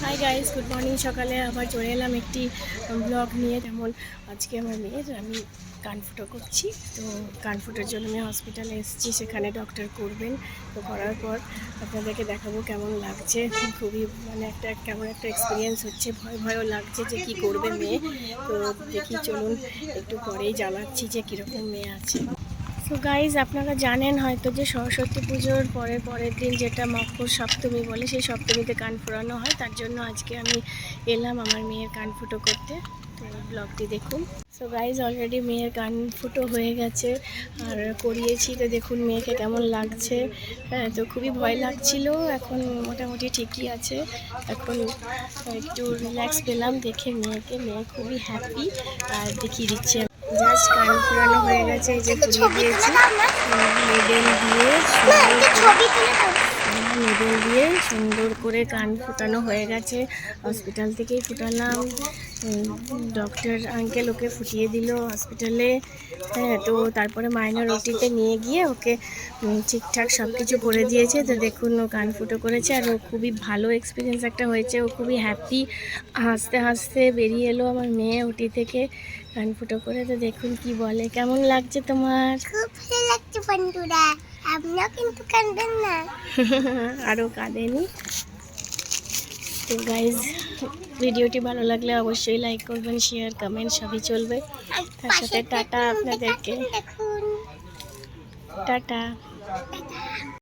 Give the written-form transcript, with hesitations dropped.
Hi guys, good morning. সকালে আবার চলে এলাম একটি ব্লগ নিয়ে। যেমন আজকে আমার মেয়ের আমি কানফুটো করছি। তো কানফুটোর জন্য আমি হসপিটালে এসেছি, সেখানে ডক্টর করবেন। তো করার পর আপনাদেরকে দেখাবো কেমন লাগছে। খুবই কেমন একটা এক্সপিরিয়েন্স হচ্ছে, ভয় ভয়ও লাগছে যে কি করবে মেয়ে। তো দেখি, চলুন একটু পরেই জানাচ্ছি যে কীরকম মেয়ে আছে। তো গাইজ, আপনারা জানেন হয়তো যে সরস্বতী পুজোর পরের দিন যেটা মকর সপ্তমী বলে, সেই সপ্তমীতে কান ফোড়ানো হয়। তার জন্য আজকে আমি এলাম আমার মেয়ের কান ফুটো করতে। তো ব্লগটি দেখুন। সো গাইজ, অলরেডি মেয়ের কান ফুটো হয়ে গেছে আর করিয়েছি। তো দেখুন মেয়েকে কেমন লাগছে। হ্যাঁ, তো খুবই ভয় লাগছিল, এখন মোটামুটি ঠিকই আছে। এখন একটু রিল্যাক্স পেলাম দেখে মেয়েকে। মেয়ে খুবই হ্যাপি আর দেখিয়ে দিচ্ছে। জাস্ট কান ফোড়ানো হয়ে গেছে, এই যে ফুরিয়ে দিয়েছি নেবেল দিয়ে সুন্দর করে কান ফুটানো হয়ে গেছে। হসপিটাল থেকেই ফুটালাম, ডক্টর আঙ্কেল ওকে ফুটিয়ে দিল হসপিটালে। হ্যাঁ, তো তারপরে মাইনর ওটিতে নিয়ে গিয়ে ওকে ঠিকঠাক সব কিছু করে দিয়েছে। তো দেখুন, ও কান ফুটো করেছে আর ও খুবই ভালো এক্সপিরিয়েন্স একটা হয়েছে। ও খুবই হ্যাপি, হাসতে হাসতে বেরিয়ে এলো আমার মেয়ে ওটি থেকে কান ফুটো করে। তো দেখুন কি বলে, কেমন লাগছে তোমার? খুব ভালো লাগছে বন্ধুরা, আপনিও কিন্তু কাঁদবেন না। আরও কাঁদেনি। তো গাইজ, ভিডিওটি ভালো লাগলে অবশ্যই লাইক করবেন, শেয়ার কমেন্ট সবই চলবে। তার সাথে টাটা আপনাদেরকে, টাটা।